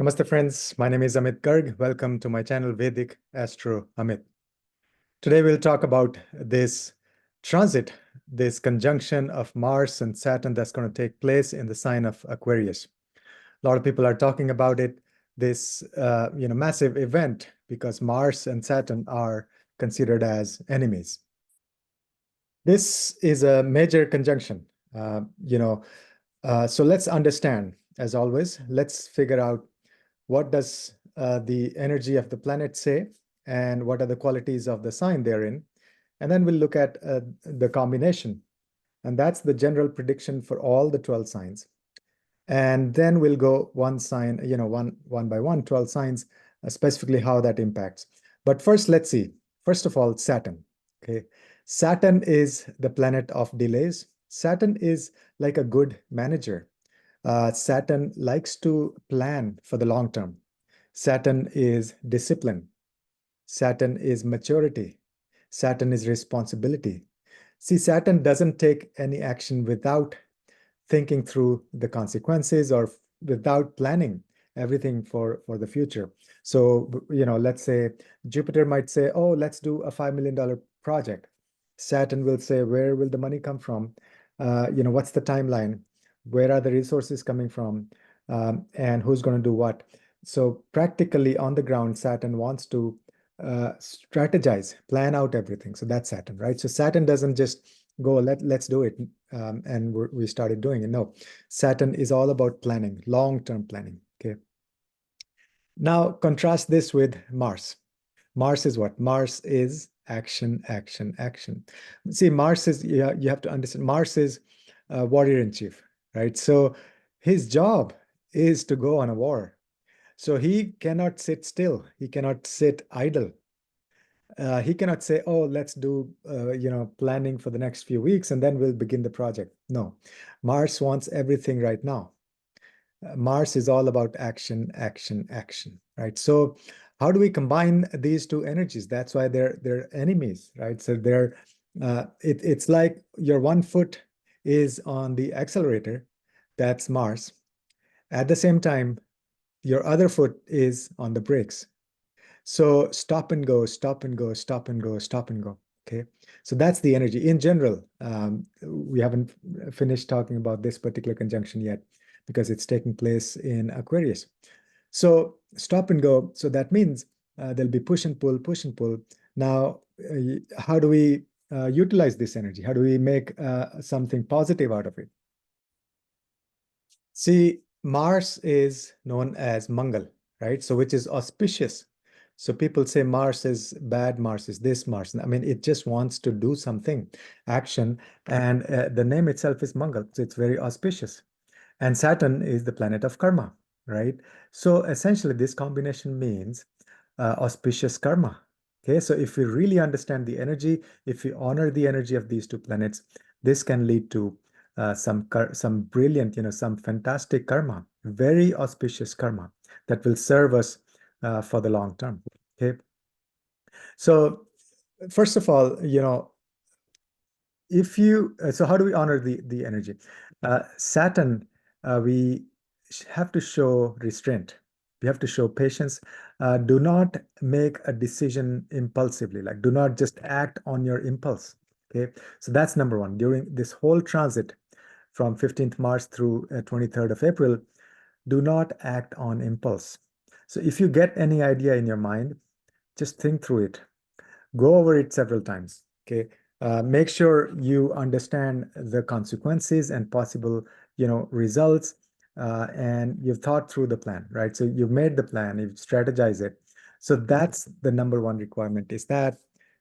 Namaste friends, my name is Amit Garg. Welcome to my channel Vedic Astro Amit. Today we'll talk about this transit, this conjunction of Mars and Saturn that's going to take place in the sign of Aquarius. A lot of people are talking about it, this massive event, because Mars and Saturn are considered as enemies. This is a major conjunction, so let's understand, as always, let's figure out what does the energy of the planet say and what are the qualities of the sign they're in. And then we'll look at the combination. And that's the general prediction for all the 12 signs. And then we'll go one sign, one by one, 12 signs, specifically how that impacts. But first, let's see. First of all, Saturn. Okay. Saturn is the planet of delays. Saturn is like a good manager. Saturn likes to plan for the long term. Saturn is discipline. Saturn is maturity. Saturn is responsibility. See, Saturn doesn't take any action without thinking through the consequences or without planning everything for the future. So, let's say Jupiter might say, oh, let's do a $5 million project. Saturn will say, where will the money come from? What's the timeline? Where are the resources coming from? And who's going to do what? So practically on the ground, Saturn wants to strategize, plan out everything. So that's Saturn, right? So Saturn doesn't just go, let's do it, and we started doing it. No, Saturn is all about planning, long-term planning. Okay. Now contrast this with Mars. Mars is what? Mars is action, action, action. See, Mars is, you have to understand, Mars is a warrior in chief, right? So his job is to go on a war. So he cannot sit still. He cannot sit idle. He cannot say, oh, let's do, planning for the next few weeks and then we'll begin the project. No, Mars wants everything right now. Mars is all about action, action, action, right? So how do we combine these two energies? That's why they're enemies, right? So it's like your one foot is on the accelerator, that's Mars. At the same time, your other foot is on the brakes. So stop and go, stop and go, stop and go, stop and go. Okay. So that's the energy in general. We haven't finished talking about this particular conjunction yet because it's taking place in Aquarius. So stop and go. So that means there'll be push and pull, push and pull. Now, how do we utilize this energy? How do we make something positive out of it? See, Mars is known as Mangal, right? So which is auspicious. So people say Mars is bad, Mars is this, Mars. I mean, it just wants to do something, action, and the name itself is Mangal. So it's very auspicious. And Saturn is the planet of karma, right? So essentially, this combination means auspicious karma. Okay, so if we really understand the energy, if we honor the energy of these two planets, this can lead to some brilliant, some fantastic karma, very auspicious karma that will serve us for the long term. Okay, so first of all, if you so how do we honor the energy? Saturn, we have to show restraint. We have to show patience. Do not make a decision impulsively. Like, do not just act on your impulse. Okay, so that's number one. During this whole transit from 15th March through 23rd of April, do not act on impulse. So if you get any idea in your mind, just think through it. Go over it several times. Okay. Make sure you understand the consequences and possible, results, and you've thought through the plan, right? So you've made the plan, you've strategized it. So that's the number one requirement is that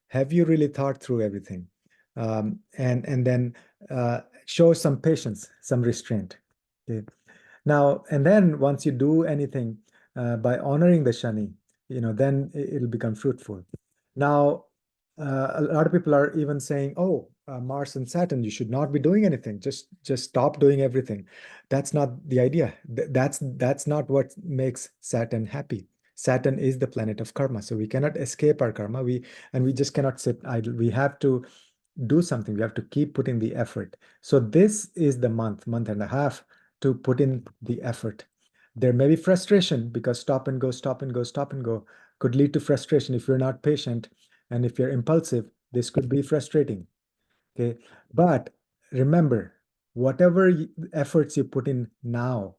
have you really thought through everything? And then show some patience, some restraint. Okay. Now, and then once you do anything by honoring the Shani, then it'll become fruitful. Now, a lot of people are even saying, "Oh, Mars and Saturn, you should not be doing anything. Just stop doing everything." That's not the idea. That's not what makes Saturn happy. Saturn is the planet of karma, so we cannot escape our karma. We just cannot sit idle. We have to do something. We have to keep putting the effort. So this is the month and a half to put in the effort. There may be frustration because stop and go, stop and go, stop and go could lead to frustration if you're not patient and if you're impulsive. This could be frustrating. Okay, but remember, whatever efforts you put in now,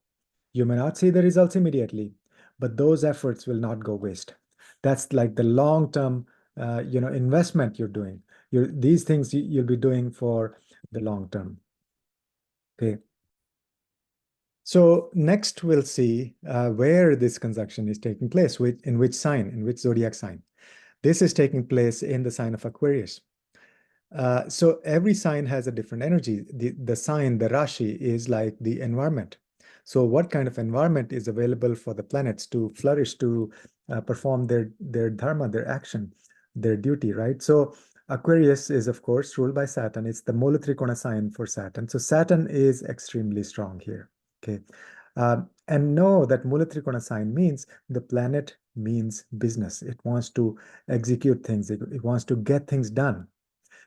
you may not see the results immediately, but those efforts will not go waste. That's like the long-term, investment you're doing. These things you'll be doing for the long term. Okay. So next we'll see where this conjunction is taking place, in which sign, in which zodiac sign. This is taking place in the sign of Aquarius. So every sign has a different energy. The sign, the Rashi, is like the environment. So what kind of environment is available for the planets to flourish, to perform their dharma, their action, their duty, right? So Aquarius is, of course, ruled by Saturn. It's the Mula Trikona sign for Saturn. So Saturn is extremely strong here. Okay. And know that Mula Trikona sign means the planet means business. It wants to execute things. It wants to get things done.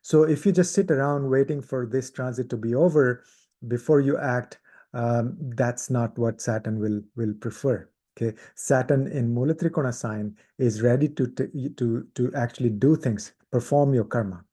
So if you just sit around waiting for this transit to be over before you act, that's not what Saturn will prefer. Okay, Saturn in Mula Trikona sign is ready to actually do things, perform your karma,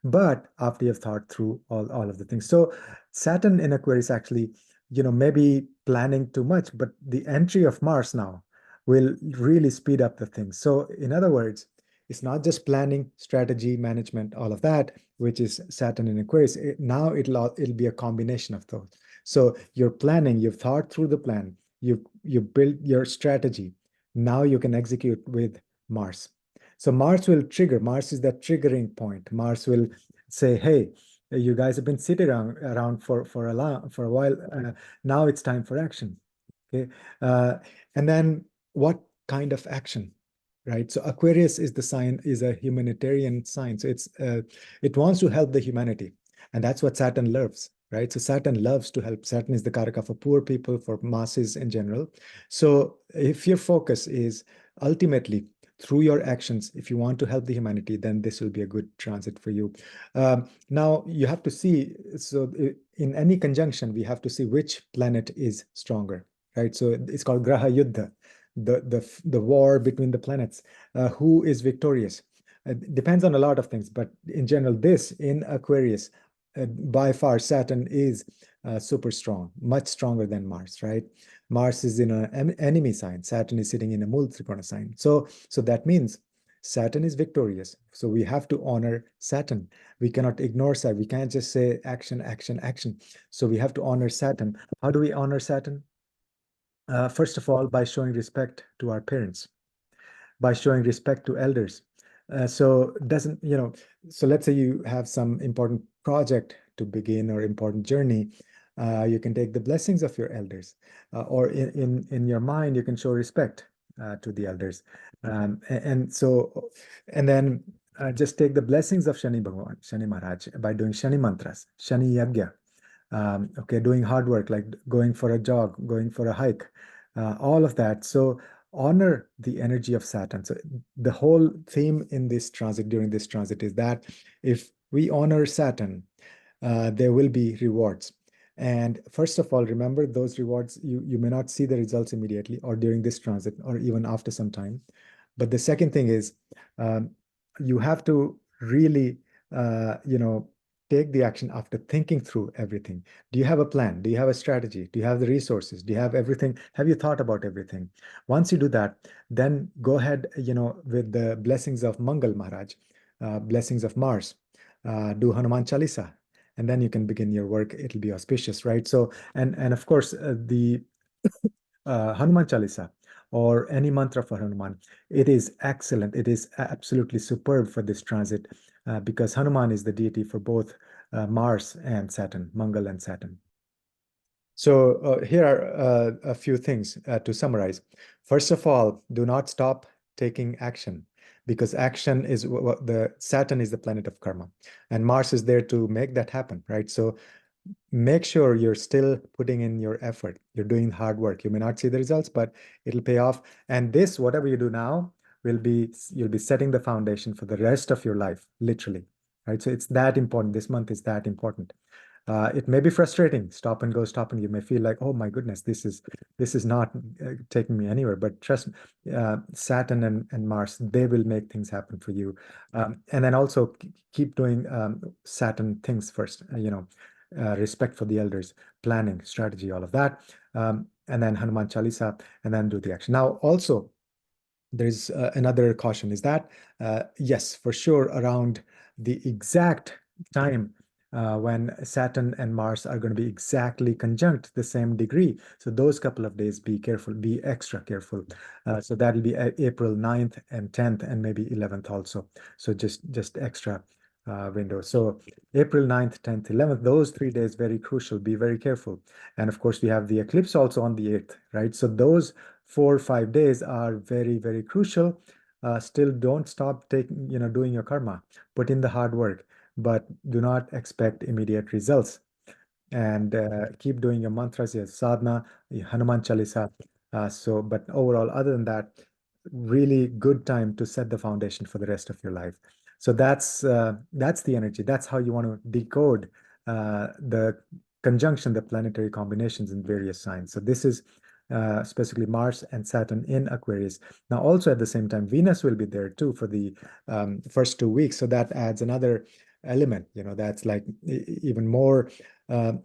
but after you've thought through all of the things. So Saturn in Aquarius actually, maybe planning too much, but the entry of Mars now will really speed up the things. So in other words, it's not just planning, strategy, management, all of that, which is Saturn in Aquarius. Now it'll be a combination of those. So you're planning, you've thought through the plan, you built your strategy. Now you can execute with Mars. So Mars will trigger. Mars is that triggering point. Mars will say, "Hey, you guys have been sitting around for a while. Now it's time for action." Okay, and then what kind of action, right? So Aquarius is the sign, is a humanitarian sign. So it wants to help the humanity, and that's what Saturn loves, right? So Saturn loves to help. Saturn is the karaka for poor people, for masses in general. So if your focus is ultimately through your actions, if you want to help the humanity, then this will be a good transit for you. Now you have to see, so in any conjunction, we have to see which planet is stronger, right? So it's called Graha Yuddha, the war between the planets. Who is victorious? It depends on a lot of things, but in general, this in Aquarius, by far, Saturn is super strong, much stronger than Mars, right? Mars is in an enemy sign. Saturn is sitting in a Mula Trikona sign. So that means Saturn is victorious. So we have to honor Saturn. We cannot ignore Saturn. We can't just say action, action, action. So we have to honor Saturn. How do we honor Saturn? First of all, by showing respect to our parents, by showing respect to elders. So doesn't, so let's say you have some important project to begin or important journey. You can take the blessings of your elders, or in your mind, you can show respect to the elders. And then just take the blessings of Shani Bhagavan, Shani Maharaj, by doing Shani mantras, Shani Yagya. Okay, doing hard work like going for a jog, going for a hike, all of that. So honor the energy of Saturn. So the whole theme in this transit, during this transit, is that if we honor Saturn, there will be rewards. And first of all, remember those rewards, you may not see the results immediately or during this transit or even after some time. But the second thing is, you have to really, take the action after thinking through everything. Do you have a plan? Do you have a strategy? Do you have the resources? Do you have everything? Have you thought about everything? Once you do that, then go ahead, with the blessings of Mangal Maharaj, blessings of Mars, do Hanuman Chalisa, and then you can begin your work. It'll be auspicious, right? So, and of course, the Hanuman Chalisa or any mantra for Hanuman, it is excellent. It is absolutely superb for this transit, because Hanuman is the deity for both Mars and Saturn, Mangal and Saturn. So here are a few things to summarize. First of all, do not stop taking action, because action is what the Saturn is the planet of karma, and Mars is there to make that happen, right? So make sure you're still putting in your effort. You're doing hard work. You may not see the results, but it'll pay off. And this, whatever you do now, you'll be setting the foundation for the rest of your life, literally, right? So it's that important. This month is that important. It may be frustrating, stop and go, stop, and you may feel like, oh my goodness, this is not taking me anywhere. But trust me, Saturn and Mars, they will make things happen for you. And then also keep doing Saturn things first. Respect for the elders, planning, strategy, all of that. And then Hanuman Chalisa, and then do the action. Now, also, there's another caution is that, yes, for sure, around the exact time when Saturn and Mars are going to be exactly conjunct the same degree. So those couple of days, be careful, be extra careful. So that'll be April 9th and 10th and maybe 11th also. So just extra window. So April 9th, 10th, 11th, those 3 days, very crucial. Be very careful. And of course, we have the eclipse also on the 8th, right? So those 4 or 5 days are very, very crucial. Still don't stop doing your karma. Put in the hard work, but do not expect immediate results. And keep doing your mantras, your sadhana, your Hanuman Chalisa. But overall, other than that, really good time to set the foundation for the rest of your life. So that's the energy. That's how you want to decode the conjunction, the planetary combinations in various signs. So this is specifically Mars and Saturn in Aquarius. Now, also at the same time, Venus will be there too for the first 2 weeks. So that adds another element, that's like even more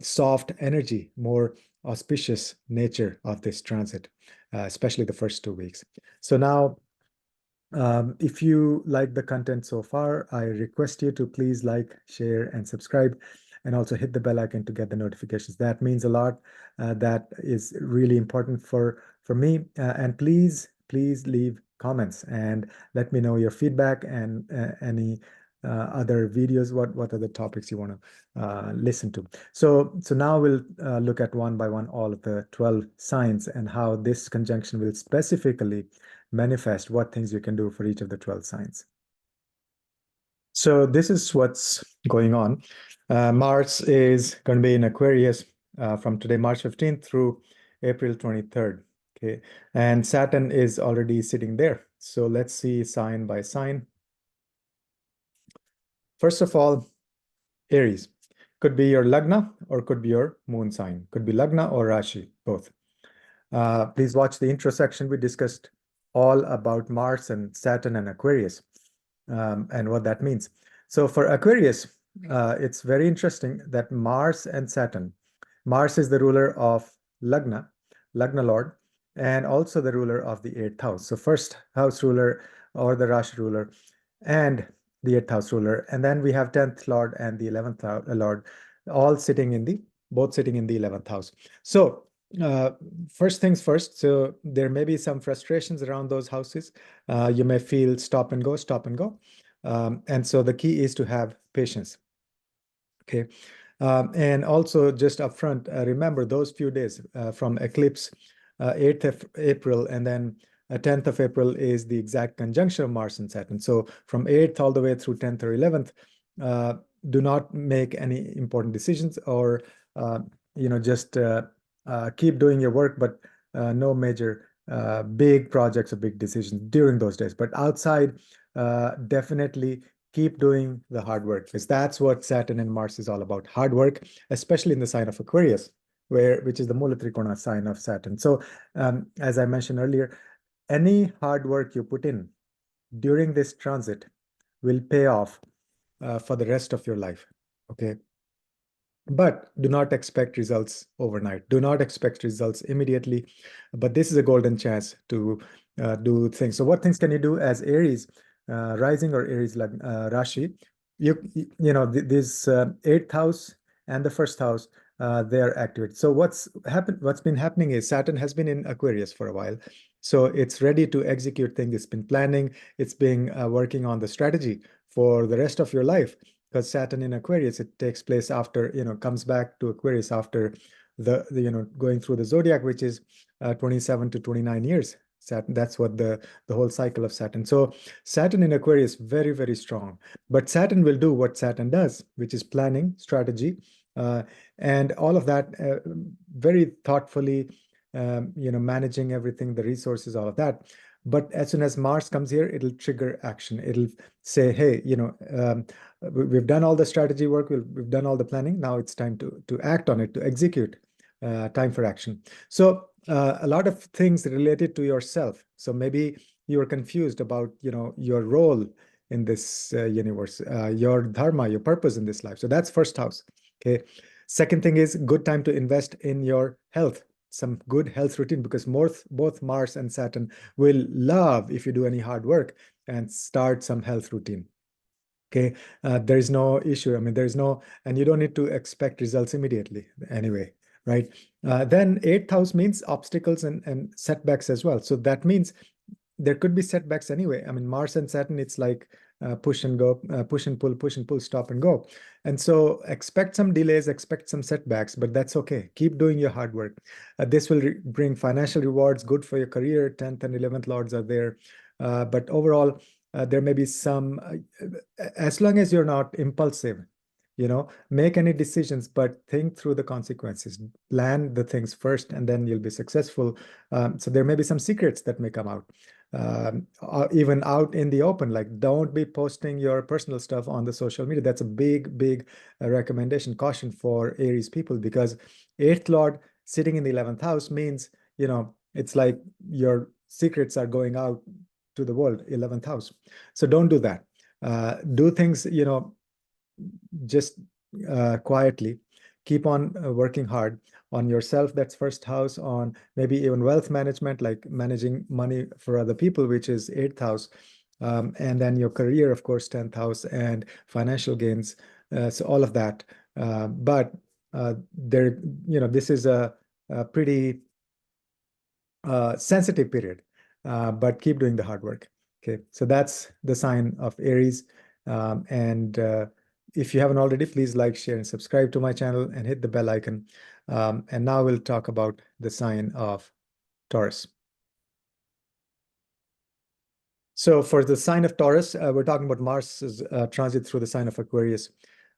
soft energy, more auspicious nature of this transit, especially the first 2 weeks. So now, if you like the content so far, I request you to please like, share, and subscribe, and also hit the bell icon to get the notifications. That means a lot. That is really important for me. And please leave comments and let me know your feedback and any other videos, what are the topics you want to listen to. So now we'll look at one by one all of the 12 signs and how this conjunction will specifically manifest what things you can do for each of the 12 signs. So this is what's going on. Mars is going to be in Aquarius from today, March 15th through April 23rd. Okay, and Saturn is already sitting there. So let's see sign by sign. First of all, Aries. Could be your Lagna or could be your moon sign. Could be Lagna or Rashi, both. Please watch the intro section. We discussed all about Mars and Saturn and Aquarius and what that means. So for Aquarius, it's very interesting that Mars and Saturn. Mars is the ruler of Lagna Lord, and also the ruler of the 8th house. So first house ruler or the Rashi ruler and the 8th house ruler. And then we have 10th Lord and the 11th Lord, all sitting in the 11th house. So first things first, so there may be some frustrations around those houses. You may feel stop and go, stop and go. And so the key is to have patience. Okay. And also just upfront, remember those few days from eclipse, 8th of April, and then 10th of April is the exact conjunction of Mars and Saturn. So from 8th all the way through 10th or 11th, do not make any important decisions or, just keep doing your work, but no major big projects or big decisions during those days. But outside, definitely keep doing the hard work, because that's what Saturn and Mars is all about, hard work, especially in the sign of Aquarius, which is the Mula Trikona sign of Saturn. So as I mentioned earlier, any hard work you put in during this transit will pay off for the rest of your life. Okay. But do not expect results overnight. Do not expect results immediately. But this is a golden chance to do things. So what things can you do as Aries rising or Aries Rashi? This 8th house and the first house, they are activated. So what's been happening is Saturn has been in Aquarius for a while. So it's ready to execute things. It's been planning. It's been working on the strategy for the rest of your life. Because Saturn in Aquarius, it takes place after, comes back to Aquarius after the going through the zodiac, which is 27 to 29 years. Saturn, that's what the whole cycle of Saturn. So Saturn in Aquarius, very, very strong. But Saturn will do what Saturn does, which is planning, strategy, and all of that very thoughtfully, managing everything, the resources, all of that. But as soon as Mars comes here, it'll trigger action. It'll say, hey, we've done all the strategy work, we've done all the planning. Now it's time to act on it, to execute. Time for action. So a lot of things related to yourself. So maybe you are confused about, your role in this universe, your dharma, your purpose in this life. So that's first house. Okay. Second thing is good time to invest in your health, some good health routine, because both Mars and Saturn will love if you do any hard work and start some health routine. Okay, there is no issue. I mean, there's no, and you don't need to expect results immediately anyway, right? Then eighth house means obstacles and setbacks as well. So that means there could be setbacks anyway. I mean, Mars and Saturn, it's like push and go, push and pull, stop and go. And so expect some delays, expect some setbacks, but that's okay. Keep doing your hard work. This will bring financial rewards, good for your career. 10th and 11th lords are there. But overall, there may be some, as long as you're not impulsive, make any decisions, but think through the consequences. Plan the things first, and then you'll be successful. So there may be some secrets that may come out, even out in the open. Like, don't be posting your personal stuff on the social media. That's a big, big recommendation, caution for Aries people, because eighth lord sitting in the 11th house means, it's like your secrets are going out to the world, 11th house. So don't do that. Do things, just quietly. Keep on working hard on yourself. That's first house. On maybe even wealth management, like managing money for other people, which is eighth house. And then your career, of course, 10th house, and financial gains. So all of that. But there, this is a pretty sensitive period, but keep doing the hard work. Okay, so that's the sign of Aries. And if you haven't already, please like, share, and subscribe to my channel and hit the bell icon. And now we'll talk about the sign of Taurus. So for the sign of Taurus, we're talking about Mars's transit through the sign of Aquarius.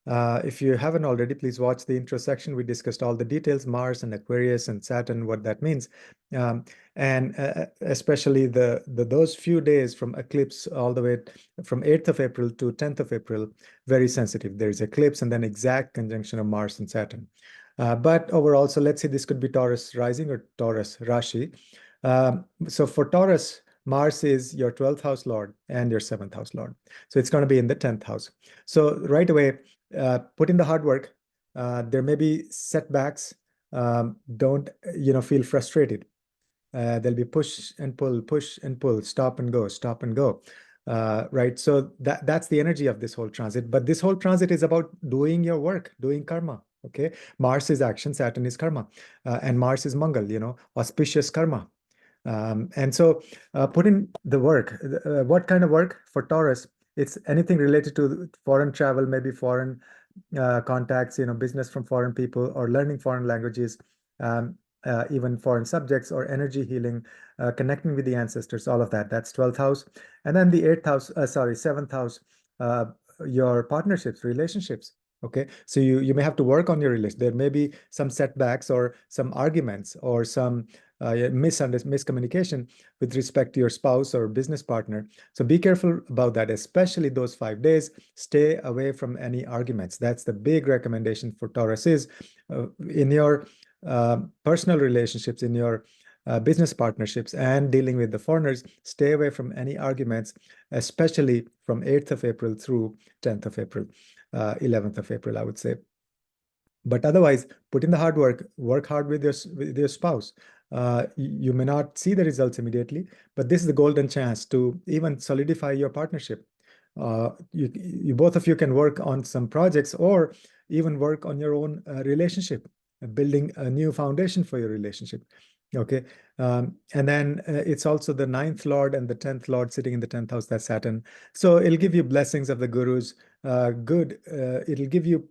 If you haven't already, please watch the intro section. We discussed all the details, Mars and Aquarius and Saturn, what that means. And especially those few days from eclipse all the way from 8th of April to 10th of April, very sensitive. There's eclipse and then exact conjunction of Mars and Saturn. But overall, so let's say this could be Taurus rising or Taurus Rashi. So for Taurus, Mars is your 12th house lord and your 7th house lord. So it's going to be in the 10th house. So right away, put in the hard work. There may be setbacks. Don't, feel frustrated. There'll be push and pull, stop and go, stop and go. Right. So that's the energy of this whole transit. But this whole transit is about doing your work, doing karma. Okay. Mars is action, Saturn is karma. And Mars is Mangal, auspicious karma. And so put in the work. What kind of work for Taurus? It's anything related to foreign travel, maybe foreign contacts, business from foreign people, or learning foreign languages, even foreign subjects, or energy healing, connecting with the ancestors, all of that. That's 12th house. And then the 8th house, 7th house, your partnerships, relationships. Okay, so you may have to work on your relation. There may be some setbacks or some arguments or some miscommunication with respect to your spouse or business partner. So be careful about that, especially those 5 days. Stay away from any arguments. That's the big recommendation for Taurus is in your personal relationships, in your business partnerships, and dealing with the foreigners, stay away from any arguments, especially from 8th of April through 10th of April, 11th of April, I would say. But otherwise, put in the hard work hard with your spouse. You may not see the results immediately, but this is the golden chance to even solidify your partnership. You both of you can work on some projects or even work on your own relationship, building a new foundation for your relationship. Okay. And then it's also the 9th lord and the 10th lord sitting in the 10th house, that's Saturn. So it'll give you blessings of the gurus, it'll give you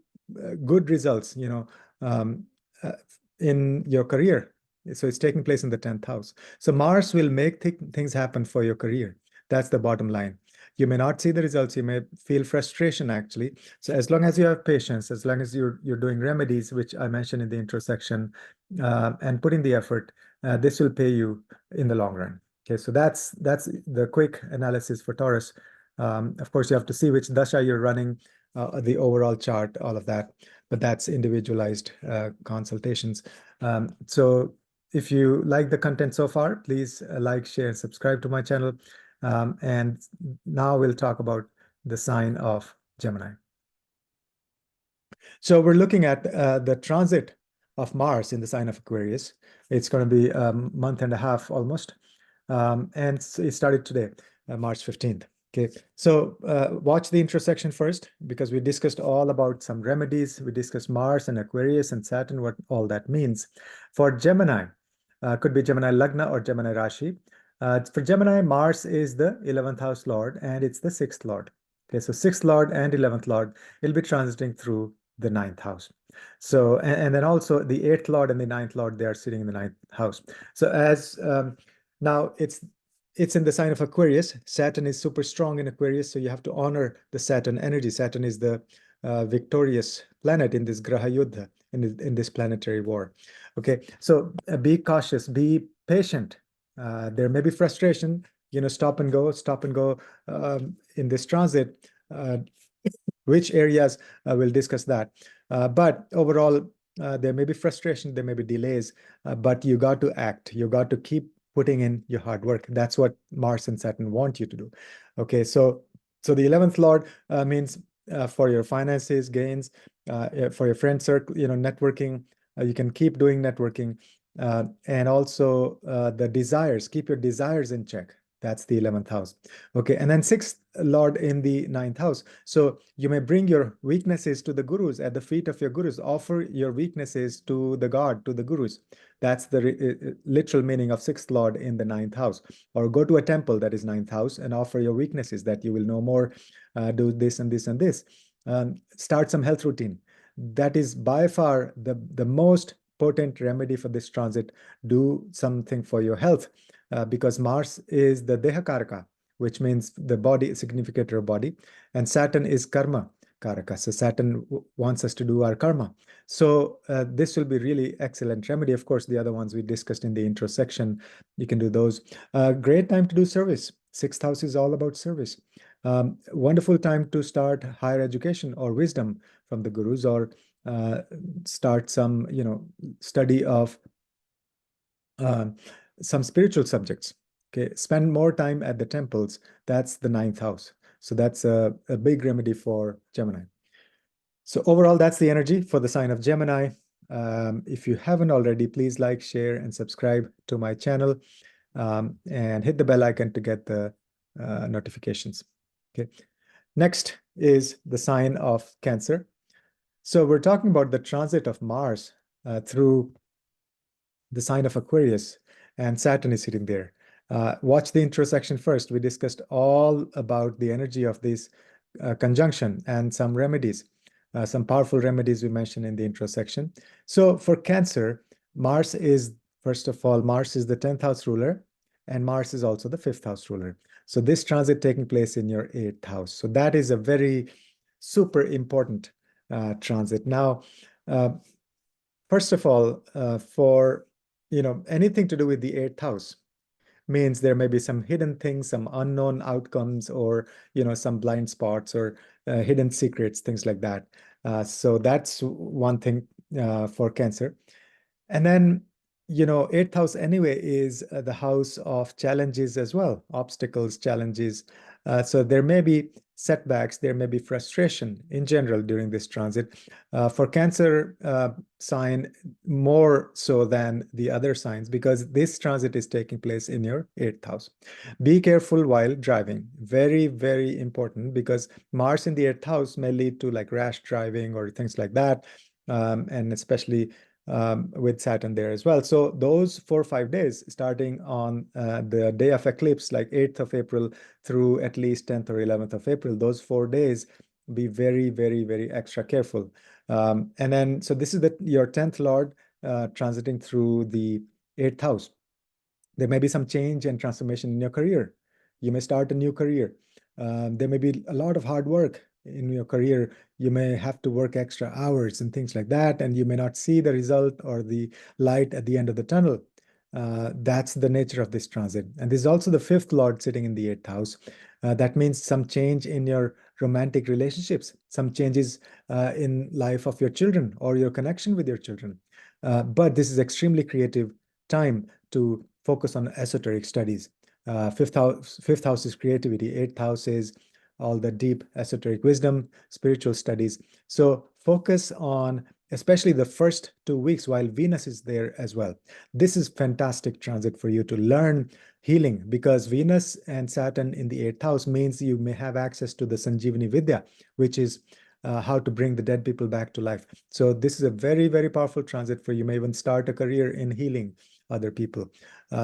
good results, in your career. So it's taking place in the 10th house. So Mars will make things happen for your career. That's the bottom line. You may not see the results. You may feel frustration, actually. So as long as you have patience, as long as you're doing remedies, which I mentioned in the intro section, and putting the effort, this will pay you in the long run. Okay, so that's the quick analysis for Taurus. Of course, you have to see which dasha you're running, the overall chart, all of that, but that's individualized consultations. So if you like the content so far, please like, share, and subscribe to my channel. And now we'll talk about the sign of Gemini. So we're looking at the transit of Mars in the sign of Aquarius. It's going to be a month and a half almost. And it started today, March 15th. Okay, so watch the intro section first because we discussed all about some remedies. We discussed Mars and Aquarius and Saturn, what all that means. For Gemini, could be Gemini Lagna or Gemini Rashi. For Gemini, Mars is the 11th house lord and it's the 6th lord. Okay, so 6th lord and 11th lord will be transiting through the 9th house. So, and then also the 8th lord and the 9th lord, they are sitting in the 9th house. So as now it's in the sign of Aquarius. Saturn is super strong in Aquarius, so you have to honor the Saturn energy. Saturn is the victorious planet in this Graha Yuddha, in this planetary war. Okay, so be cautious, be patient. There may be frustration, stop and go in this transit. Which areas we'll discuss that. But overall, there may be frustration, there may be delays, but you got to act. You got to keep putting in your hard work. That's what Mars and Saturn want you to do. Okay, so the 11th Lord means for your finances, gains, for your friend circle, networking. You can keep doing networking. And also the desires, keep your desires in check. That's the 11th house. Okay, and then 6th Lord in the 9th house. So you may bring your weaknesses to the gurus, at the feet of your gurus. Offer your weaknesses to the God, to the gurus. That's the literal meaning of 6th Lord in the 9th house. Or go to a temple that is 9th house and offer your weaknesses that you will no more do this and this and this. Start some health routine. That is by far the most potent remedy for this transit. Do something for your health. Because Mars is the Deha Karaka, which means the body, significator of body, and Saturn is Karma Karaka. So Saturn wants us to do our karma. So this will be really excellent remedy. Of course, the other ones we discussed in the intro section, you can do those. Great time to do service. 6th house is all about service. Wonderful time to start higher education or wisdom from the gurus, or start some, study of some spiritual subjects. Okay, spend more time at the temples. That's the 9th house. So that's a big remedy for Gemini. So overall, that's the energy for the sign of Gemini. If you haven't already, please like, share, and subscribe to my channel, and hit the bell icon to get the notifications. Okay. Next is the sign of Cancer. So we're talking about the transit of Mars through the sign of Aquarius, and Saturn is sitting there. Watch the intro section first. We discussed all about the energy of this conjunction and some remedies, some powerful remedies we mentioned in the intro section. So for Cancer, Mars is, first of all, Mars is the 10th house ruler, and Mars is also the 5th house ruler. So this transit taking place in your 8th house. So that is a very super important transit. Now, first of all, for anything to do with the 8th house means there may be some hidden things, some unknown outcomes, or some blind spots or hidden secrets, things like that. So that's one thing for Cancer. And then 8th house anyway is the house of challenges as well, obstacles, challenges. So there may be setbacks, there may be frustration in general during this transit. For Cancer sign, more so than the other signs, because this transit is taking place in your 8th house. Be careful while driving. Very, very important, because Mars in the 8th house may lead to like rash driving or things like that. And especially with Saturn there as well. So those 4 or 5 days, starting on the day of eclipse, like 8th of April through at least 10th or 11th of April, those 4 days, be very, very, very extra careful. And then, so this is your 10th Lord transiting through the 8th house. There may be some change and transformation in your career. You may start a new career. There may be a lot of hard work in your career. You may have to work extra hours and things like that, and you may not see the result or the light at the end of the tunnel. That's the nature of this transit. And this is also the fifth lord sitting in the eighth house. That means some change in your romantic relationships, some changes in life of your children or your connection with your children. But this is extremely creative time to focus on esoteric studies. Fifth house is creativity. Eighth house is all the deep esoteric wisdom, spiritual studies. So focus on especially the first 2 weeks while Venus is there as well. This is fantastic transit for you to learn healing, because Venus and Saturn in the eighth house means you may have access to the Sanjeevani Vidya, which is how to bring the dead people back to life. So this is a very, very powerful transit for you. You may even start a career in healing other people,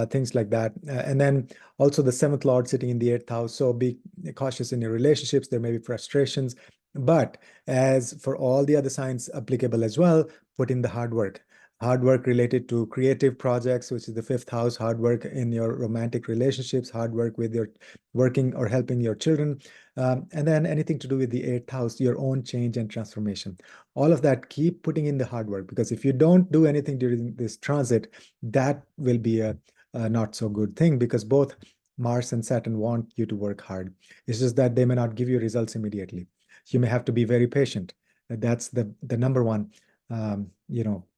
things like that. And then also the seventh lord sitting in the eighth house. So be cautious in your relationships. There may be frustrations, but as for all the other signs applicable as well, put in the hard work. Hard work related to creative projects, which is the fifth house, hard work in your romantic relationships, hard work with your working or helping your children, and then anything to do with the eighth house, your own change and transformation. All of that, keep putting in the hard work, because if you don't do anything during this transit, that will be a not so good thing, because both Mars and Saturn want you to work hard. It's just that they may not give you results immediately. You may have to be very patient. That's the number one,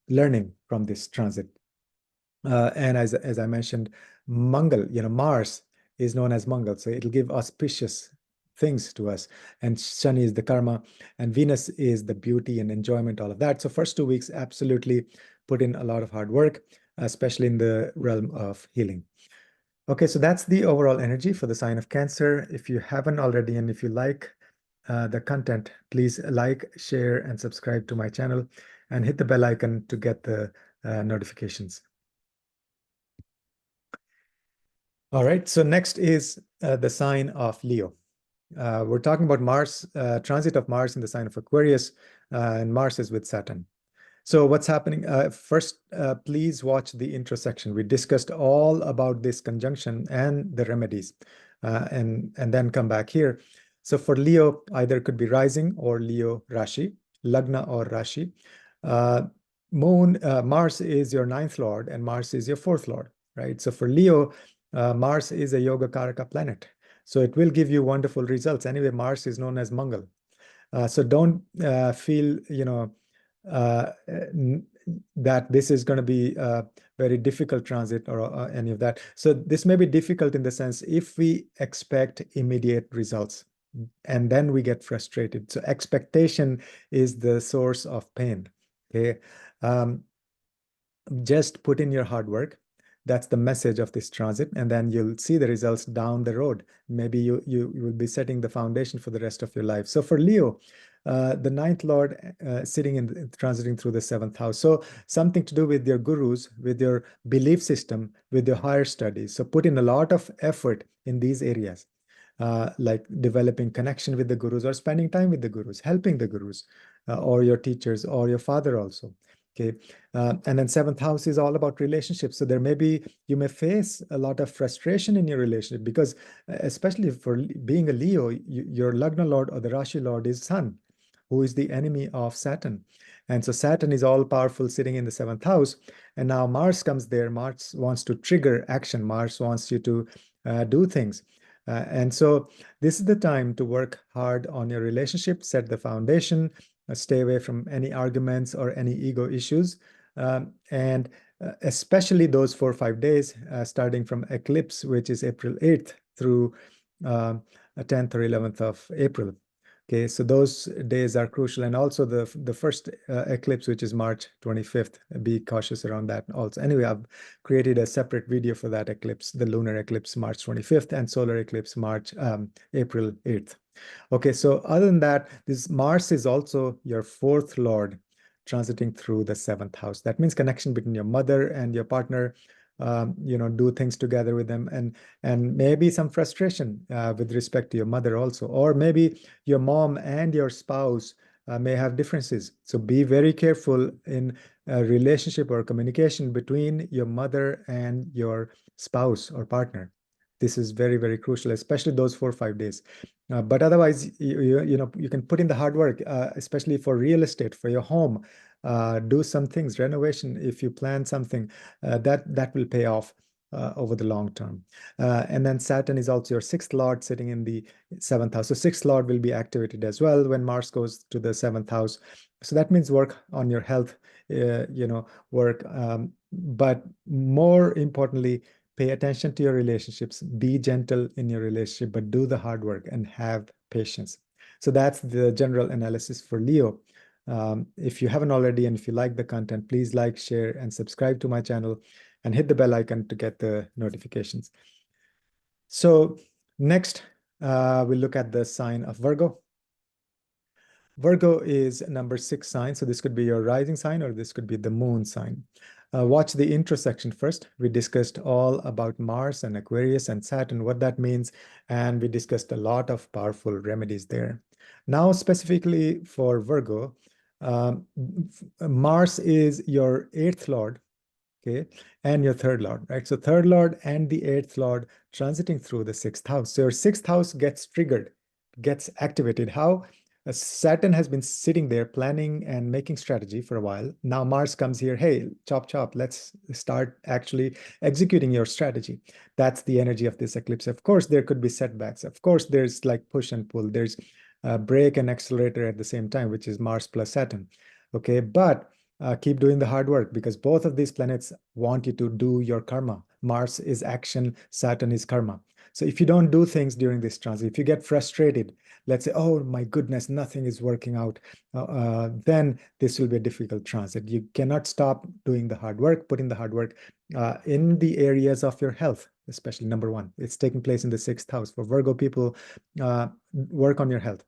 learning from this transit. And as I mentioned, Mangal, Mars is known as Mangal, so it'll give auspicious things to us. And Shani is the karma, and Venus is the beauty and enjoyment, all of that. So first 2 weeks, absolutely put in a lot of hard work, especially in the realm of healing. Okay, so that's the overall energy for the sign of Cancer. If you haven't already, and if you like the content, please like, share, and subscribe to my channel, and hit the bell icon to get the notifications. All right, so next is the sign of Leo. We're talking about Mars, transit of Mars in the sign of Aquarius, and Mars is with Saturn. So what's happening? First, please watch the intro section. We discussed all about this conjunction and the remedies, and then come back here. So for Leo, either it could be rising or Leo Rashi, Lagna or Rashi. Mars is your ninth lord, and Mars is your fourth lord, right? So for Leo, Mars is a Yoga Karaka planet. So it will give you wonderful results. Anyway, Mars is known as Mangal. So don't feel, uh, that this is going to be a very difficult transit or any of that. So this may be difficult in the sense if we expect immediate results and then we get frustrated. So expectation is the source of pain. Okay. Just put in your hard work. That's the message of this transit, and then you'll see the results down the road. Maybe you will be setting the foundation for the rest of your life. So for Leo, the ninth lord sitting in transiting through the seventh house. So something to do with your gurus, with your belief system, with your higher studies. So put in a lot of effort in these areas, like developing connection with the gurus or spending time with the gurus, helping the gurus, or your teachers or your father also. Okay. And then seventh house is all about relationships. So you may face a lot of frustration in your relationship, because especially for being a Leo, your Lagna Lord or the Rashi Lord is Sun, who is the enemy of Saturn. And so Saturn is all powerful sitting in the seventh house. And now Mars comes there. Mars wants to trigger action. Mars wants you to do things. And so this is the time to work hard on your relationship, set the foundation, stay away from any arguments or any ego issues. And especially those 4 or 5 days, starting from eclipse, which is April 8th through 10th or 11th of April. Okay, so those days are crucial. And also the first eclipse, which is March 25th, be cautious around that also. Anyway, I've created a separate video for that eclipse, the lunar eclipse March 25th and solar eclipse April 8th. Okay, so other than that, this Mars is also your fourth lord transiting through the seventh house. That means connection between your mother and your partner. Do things together with them, and maybe some frustration with respect to your mother also, or maybe your mom and your spouse may have differences. So be very careful in a relationship or communication between your mother and your spouse or partner. This is very, very crucial, especially those 4 or 5 days. But otherwise, you can put in the hard work, especially for real estate, for your home. Do some things, renovation. If you plan something, that will pay off over the long term. And then Saturn is also your sixth lord sitting in the seventh house. So sixth lord will be activated as well when Mars goes to the seventh house. So that means work on your health, work. But more importantly, pay attention to your relationships, be gentle in your relationship, but do the hard work and have patience. So that's the general analysis for Leo. If you haven't already, and if you like the content, please like, share, and subscribe to my channel and hit the bell icon to get the notifications. So next, we'll look at the sign of Virgo. Virgo is number 6 sign. So this could be your rising sign or this could be the moon sign. Watch the intro section first. We discussed all about Mars and Aquarius and Saturn, what that means. And we discussed a lot of powerful remedies there. Now, specifically for Virgo, Mars is your 8th lord, okay, and your 3rd lord, right? So 3rd lord and the 8th lord transiting through the 6th house. So your 6th house gets triggered, gets activated. How? Saturn has been sitting there planning and making strategy for a while. Now Mars comes here, hey, chop, chop, let's start actually executing your strategy. That's the energy of this eclipse. Of course, there could be setbacks. Of course, there's like push and pull. There's a brake and accelerator at the same time, which is Mars plus Saturn. Okay, but keep doing the hard work because both of these planets want you to do your karma. Mars is action, Saturn is karma. So if you don't do things during this transit, if you get frustrated, let's say, oh my goodness, nothing is working out, then this will be a difficult transit. You cannot stop doing the hard work, putting the hard work in the areas of your health, especially number 1. It's taking place in the 6th house. For Virgo people, work on your health.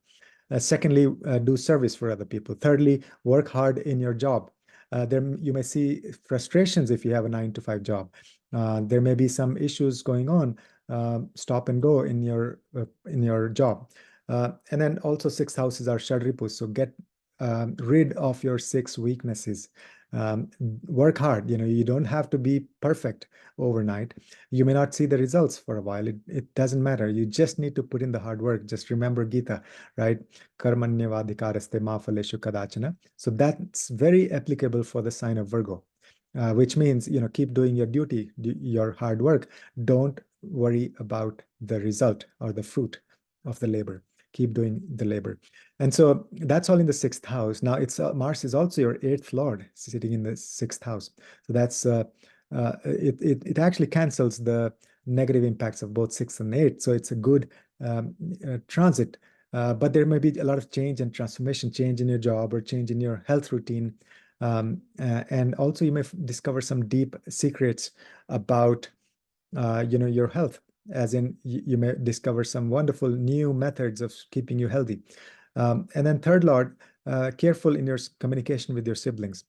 Secondly, do service for other people. Thirdly, work hard in your job. There you may see frustrations if you have a 9-to-5 job. There may be some issues going on. Stop and go in your job. And then also 6 houses are Shadripus. So get rid of your 6 weaknesses. Work hard. You don't have to be perfect overnight. You may not see the results for a while. It doesn't matter. You just need to put in the hard work. Just remember Gita, right? Karmanyavadhikaraste ma phaleshu kadachana. So that's very applicable for the sign of Virgo, which means, keep doing your duty, your hard work. Don't worry about the result or the fruit of the labor. Keep doing the labor. And so that's all in the 6th house. Now Mars is also your 8th lord sitting in the 6th house. So that's it actually cancels the negative impacts of both 6 and 8. So it's a good transit. But there may be a lot of change and transformation, change in your job or change in your health routine. And also you may discover some deep secrets about your health, as in you may discover some wonderful new methods of keeping you healthy. And then 3rd lord, careful in your communication with your siblings,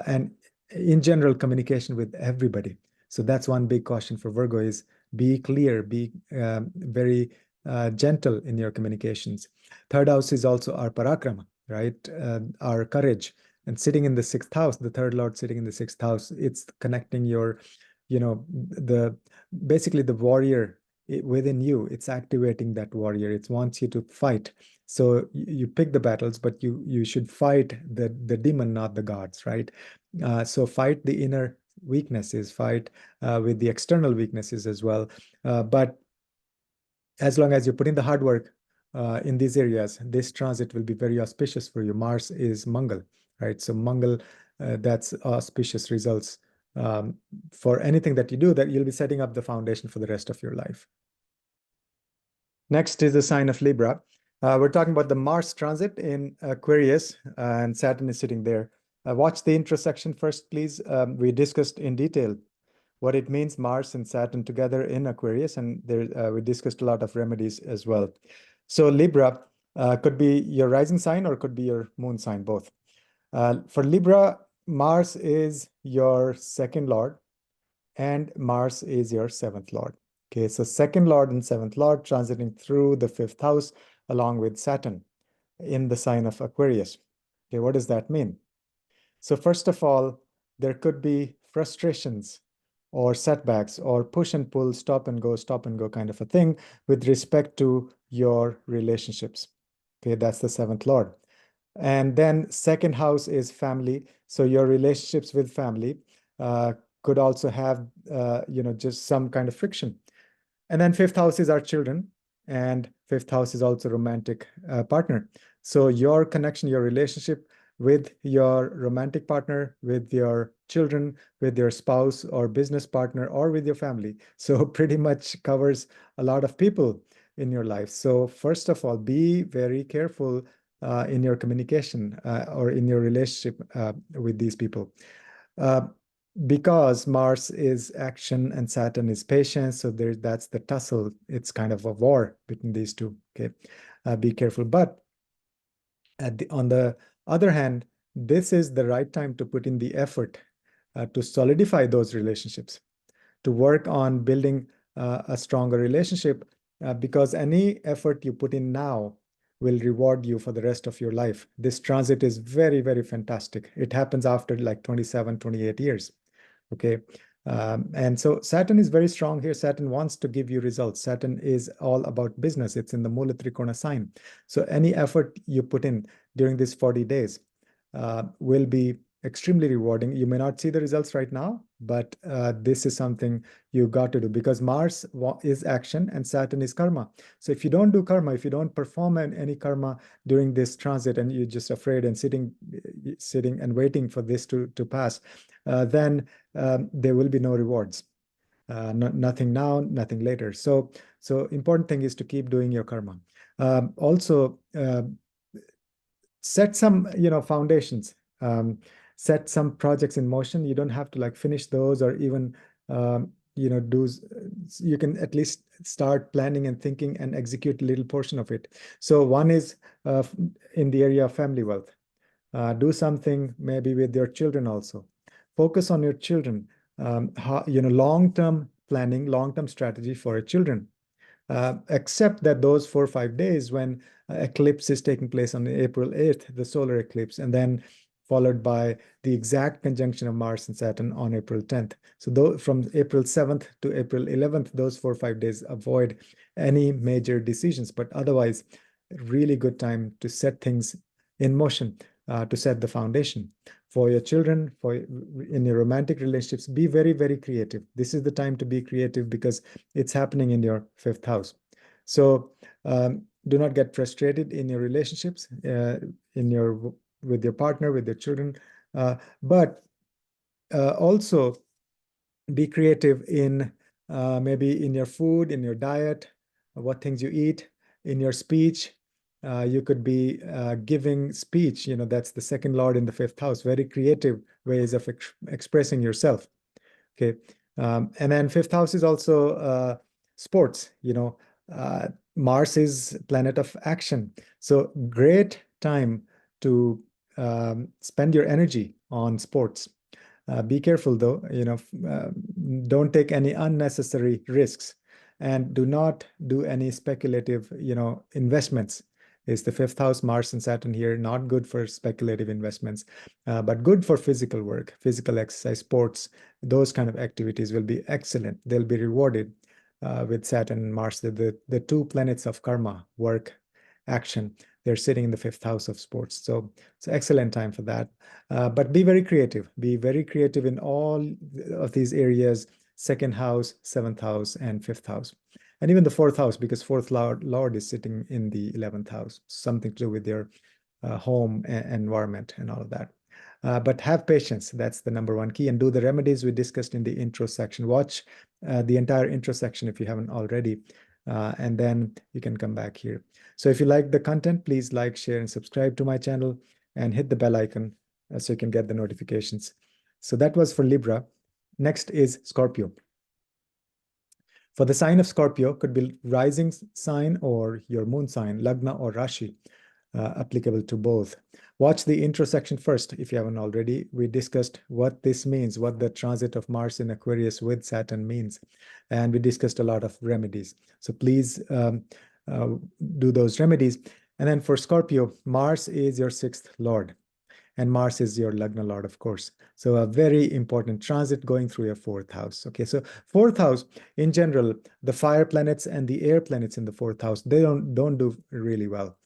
and in general communication with everybody. So that's one big caution for Virgo is be clear, be very gentle in your communications. 3rd house is also our parakrama, right? Our courage. And sitting in the 6th house, the 3rd lord sitting in the 6th house, it's connecting your, basically the warrior within you. It's activating that warrior. It wants you to fight. So you pick the battles, but you should fight the demon, not the gods, right? So fight the inner weaknesses, fight with the external weaknesses as well. But as long as you put in the hard work in these areas, this transit will be very auspicious for you. Mars is Mangal, right? So Mangal, that's auspicious results for anything that you do, that you'll be setting up the foundation for the rest of your life. Next is the sign of Libra. We're talking about the Mars transit in Aquarius, and Saturn is sitting there. Watch the intersection first, please. We discussed in detail what it means, Mars and Saturn together in Aquarius, and we discussed a lot of remedies as well. So Libra could be your rising sign or could be your moon sign, both. For Libra, Mars is your 2nd lord and Mars is your 7th lord. Okay, so 2nd lord and 7th lord transiting through the 5th house along with Saturn in the sign of Aquarius. Okay, what does that mean? So first of all, there could be frustrations or setbacks or push and pull, stop and go kind of a thing with respect to your relationships. Okay, that's the 7th lord. And then second house is family. So your relationships with family could also have, just some kind of friction. And then fifth house is our children, and fifth house is also romantic partner. So your connection, your relationship with your romantic partner, with your children, with your spouse or business partner, or with your family. So pretty much covers a lot of people in your life. So first of all, be very careful in your communication or in your relationship with these people. Uh, because Mars is action and Saturn is patience, so that's the tussle. It's kind of a war between these two. Okay, be careful. But on the other hand, this is the right time to put in the effort to solidify those relationships, to work on building a stronger relationship, because any effort you put in now will reward you for the rest of your life. This transit is very, very fantastic. It happens after like 27, 28 years. Okay. And so Saturn is very strong here. Saturn wants to give you results. Saturn is all about business. It's in the Mula Trikona sign. So any effort you put in during these 40 days will be extremely rewarding. You may not see the results right now, but this is something you got to do, because Mars is action and Saturn is karma. So if you don't do karma, if you don't perform any karma during this transit, and you're just afraid and sitting and waiting for this to pass, then there will be no rewards. Nothing now, nothing later. So important thing is to keep doing your karma. Also, set some foundations. Set some projects in motion. You don't have to like finish those, or even do. You can at least start planning and thinking and execute a little portion of it. So one is in the area of family wealth. Do something maybe with your children also. Focus on your children. Long-term planning, long-term strategy for your children. Except that those 4 or 5 days when eclipse is taking place on April 8th, the solar eclipse, and then followed by the exact conjunction of Mars and Saturn on April 10th. So from April 7th to April 11th, those 4 or 5 days, avoid any major decisions. But otherwise, really good time to set things in motion, to set the foundation for your children, in your romantic relationships. Be very, very creative. This is the time to be creative, because it's happening in your fifth house. So do not get frustrated in your relationships, with your partner, with your children, but also be creative in maybe in your food, in your diet, what things you eat, in your speech. You could be giving speech, that's the second lord in the fifth house, very creative ways of expressing yourself. Okay. And then fifth house is also sports. Mars is planet of action. So great time to spend your energy on sports. Be careful though, don't take any unnecessary risks, and do not do any speculative, investments. Is the fifth house, Mars and Saturn here, not good for speculative investments, but good for physical work, physical exercise, sports. Those kind of activities will be excellent. They'll be rewarded with Saturn and Mars, the two planets of karma, work, action. They're sitting in the fifth house of sports. So it's an excellent time for that. But be very creative. Be very creative in all of these areas: second house, seventh house, and fifth house. And even the fourth house, because fourth lord is sitting in the 11th house, something to do with your home environment and all of that. But have patience. That's the number one key. And do the remedies we discussed in the intro section. Watch the entire intro section if you haven't already. And then you can come back here. So if you like the content, please like, share, and subscribe to my channel, and hit the bell icon so you can get the notifications. So that was for Libra. Next is Scorpio. For the sign of Scorpio, could be rising sign or your moon sign, Lagna or Rashi, applicable to both. Watch the intro section first if you haven't already. We discussed what this means, what the transit of Mars in Aquarius with Saturn means. And we discussed a lot of remedies. So please do those remedies. And then for Scorpio, Mars is your sixth lord, and Mars is your Lagna lord, of course. So a very important transit going through your fourth house. Okay, so fourth house, in general, the fire planets and the air planets in the fourth house, they don't do really well.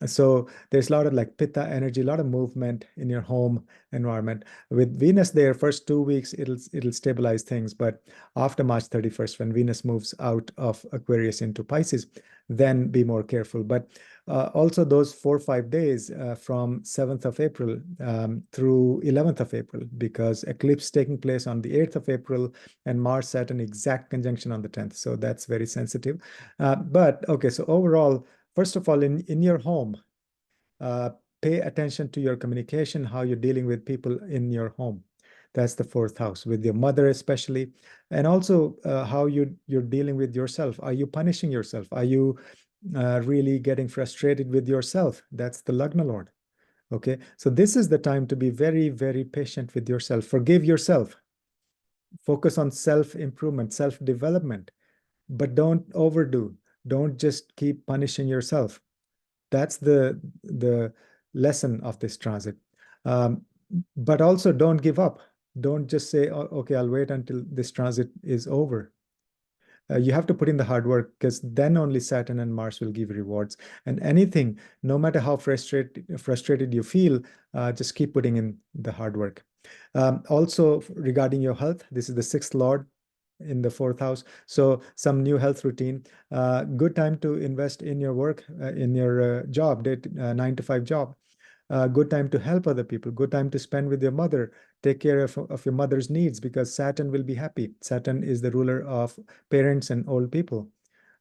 So there's a lot of like pitta energy, a lot of movement in your home environment. With Venus there, first 2 weeks, it'll stabilize things. But after March 31st, when Venus moves out of Aquarius into Pisces, then be more careful. But also those 4 or 5 days from 7th of April through 11th of April, because eclipse taking place on the 8th of April and Mars Saturn exact conjunction on the 10th. So that's very sensitive. But okay, so overall, first of all, in your home, uh, pay attention to your communication, how you're dealing with people in your home. That's the fourth house, with your mother especially, and also how you're dealing with yourself. Are you punishing yourself? Are you really getting frustrated with yourself? That's the Lagna Lord. Okay, so this is the time to be very, very patient with yourself. Forgive yourself. Focus on self-improvement, self-development, but don't overdo. Don't just keep punishing yourself. That's the lesson of this transit. Um, but also don't give up. Don't just say, "Oh, okay, I'll wait until this transit is over." You have to put in the hard work, because then only Saturn and Mars will give rewards. And anything, no matter how frustrated you feel, just keep putting in the hard work. Also, regarding your health, this is the sixth lord in the fourth house. So some new health routine. Good time to invest in your work, in your job, 9 to 5 job. Good time to help other people. Good time to spend with your mother. Take care of your mother's needs, because Saturn will be happy. Saturn is the ruler of parents and old people.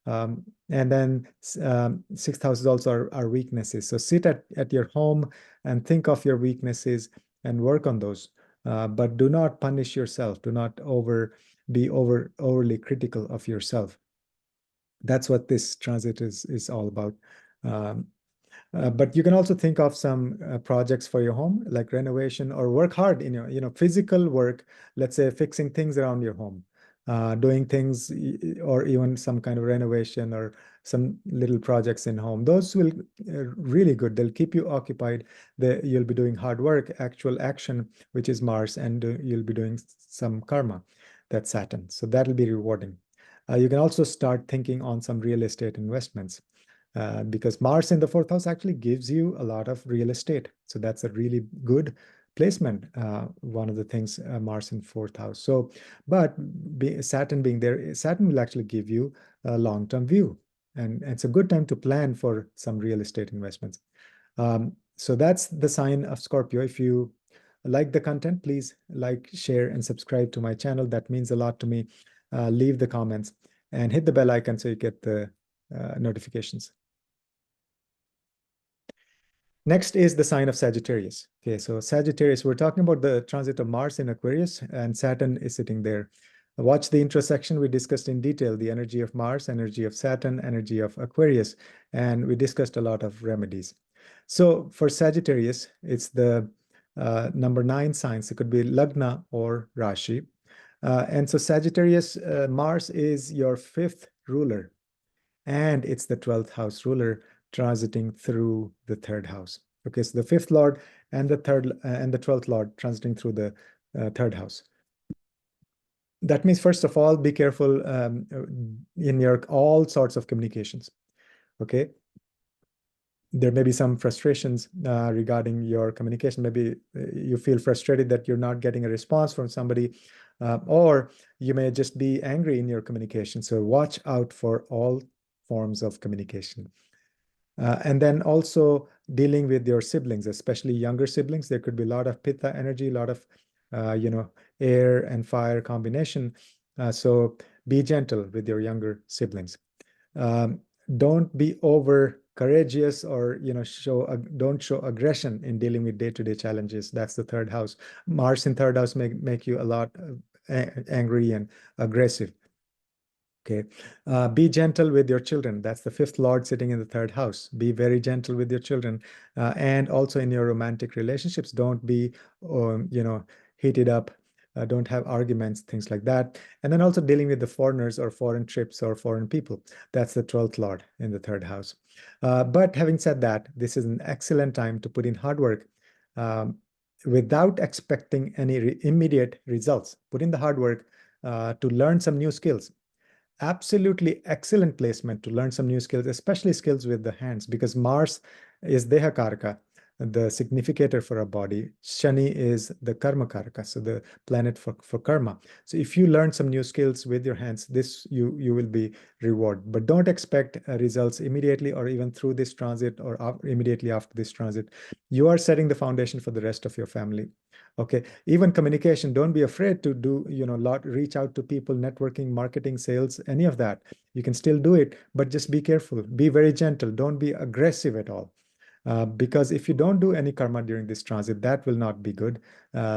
And then sixth house is also our weaknesses. So sit at your home and think of your weaknesses and work on those. But do not punish yourself. Do not be overly critical of yourself. That's what this transit is all about. Um, but you can also think of some projects for your home, like renovation, or work hard in your physical work. Let's say fixing things around your home, doing things, or even some kind of renovation or some little projects in home. Those will really good. They'll keep you occupied. You'll be doing hard work, actual action, which is Mars, and you'll be doing some karma, that's Saturn. So that'll be rewarding. You can also start thinking on some real estate investments, because Mars in the fourth house actually gives you a lot of real estate. So that's a really good placement. One of the things, Mars in fourth house. So, but Saturn being there, Saturn will actually give you a long-term view. And it's a good time to plan for some real estate investments. So that's the sign of Scorpio. If you like the content, please like, share, and subscribe to my channel. That means a lot to me. Leave the comments and hit the bell icon so you get the notifications. Next is the sign of Sagittarius. Okay, so Sagittarius, we're talking about the transit of Mars in Aquarius, and Saturn is sitting there. Watch the intro section. We discussed in detail the energy of Mars, energy of Saturn, energy of Aquarius, and we discussed a lot of remedies. So for Sagittarius, it's the number 9 signs. It could be Lagna or Rashi. And so Sagittarius, Mars is your fifth ruler, and it's the 12th house ruler transiting through the third house. Okay, so the fifth lord and the 12th lord transiting through the third house. That means, first of all, be careful in your all sorts of communications. Okay, there may be some frustrations regarding your communication. Maybe you feel frustrated that you're not getting a response from somebody, or you may just be angry in your communication. So watch out for all forms of communication. And then also dealing with your siblings, especially younger siblings. There could be a lot of pitta energy, a lot of, air and fire combination. So be gentle with your younger siblings. Um, don't be over courageous, or don't show aggression in dealing with day-to-day challenges. That's the third house. Mars in third house make you a lot angry and aggressive. Okay. Be gentle with your children. That's the fifth lord sitting in the third house. Be very gentle with your children. And also in your romantic relationships, don't be, heated up. Don't have arguments, things like that. And then also dealing with the foreigners or foreign trips or foreign people. That's the 12th lord in the third house. But having said that, this is an excellent time to put in hard work without expecting any immediate results. Put in the hard work to learn some new skills. absolutely excellent placement to learn some new skills, especially skills with the hands, because Mars is Deha Karaka, the significator for a body. Shani is the Karma Karaka, so the planet for karma. So if you learn some new skills with your hands, this you will be rewarded. But don't expect results immediately or even through this transit or immediately after this transit. You are setting the foundation for the rest of your family. Okay, even communication, don't be afraid to do, reach out to people, networking, marketing, sales, any of that. You can still do it, but just be careful, be very gentle, don't be aggressive at all. Because if you don't do any karma during this transit, that will not be good.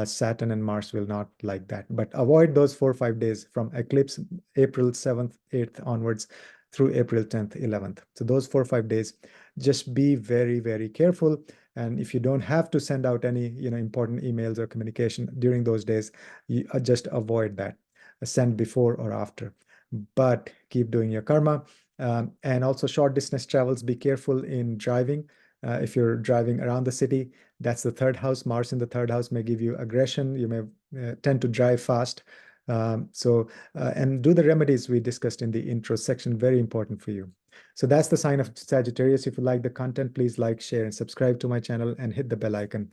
Saturn and Mars will not like that. But avoid those 4 or 5 days from eclipse, April 7th, 8th onwards through April 10th, 11th. So those 4 or 5 days, just be very, very careful. And if you don't have to send out any, important emails or communication during those days, you just avoid that. Send before or after. But keep doing your karma. And also short distance travels, be careful in driving. If you're driving around the city, that's the third house. Mars in the third house may give you aggression. You may tend to drive fast. And do the remedies we discussed in the intro section, very important for you. So that's the sign of Sagittarius. If you like the content, please like, share, and subscribe to my channel and hit the bell icon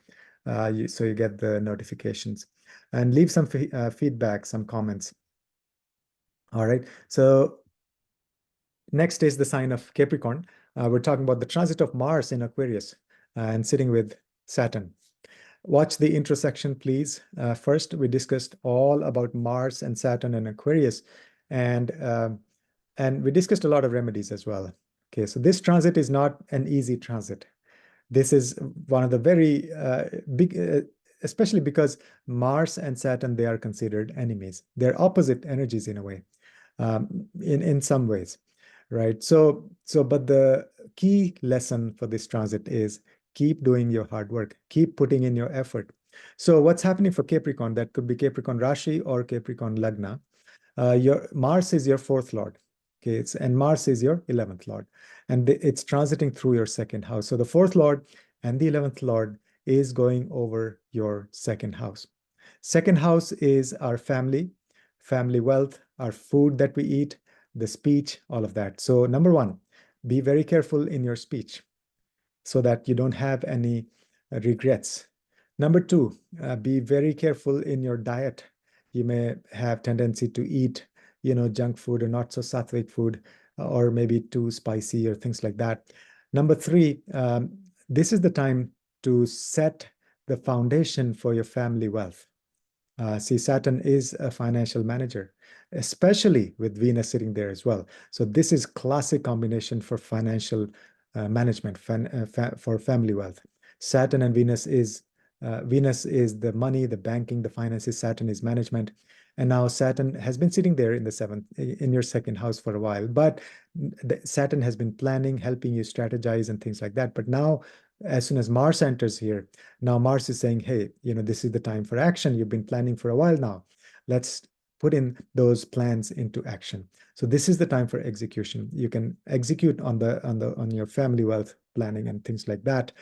so you get the notifications. And leave some feedback, some comments. All right. So next is the sign of Capricorn. We're talking about the transit of Mars in Aquarius and sitting with Saturn. Watch the intersection, please. First, we discussed all about Mars and Saturn and Aquarius, and we discussed a lot of remedies as well. Okay, so this transit is not an easy transit. This is one of the very big, especially because Mars and Saturn, they are considered enemies. They're opposite energies in a way, in some ways, right? But the key lesson for this transit is keep doing your hard work, keep putting in your effort. So what's happening for Capricorn? That could be Capricorn Rashi or Capricorn Lagna. Your Mars is your fourth lord. Okay, and Mars is your 11th lord, and it's transiting through your second house. So the fourth lord and the 11th lord is going over your second house. Second house is our family wealth, our food that we eat, the speech, all of that. So number one, be very careful in your speech so that you don't have any regrets. Number two, be very careful in your diet. You may have tendency to eat, junk food or not so sattvic food, or maybe too spicy or things like that. Number three, this is the time to set the foundation for your family wealth. See, Saturn is a financial manager, especially with Venus sitting there as well. So this is classic combination for financial management, for family wealth. Saturn and Venus is the money, the banking, the finances. Saturn is management. And now Saturn has been sitting there in your second house for a while, but Saturn has been planning, helping you strategize and things like that. But now, as soon as Mars enters here, now Mars is saying, hey, this is the time for action. You've been planning for a while now. Let's put in those plans into action. So this is the time for execution. You can execute on your family wealth planning and things like that.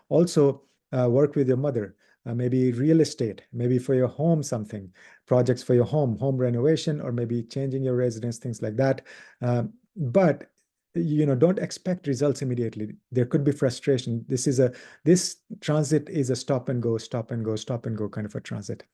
Also, work with your mother. Maybe real estate, maybe for your home, something, projects for your home renovation, or maybe changing your residence, things like that. But don't expect results immediately. There could be frustration. This transit is a stop and go kind of a transit.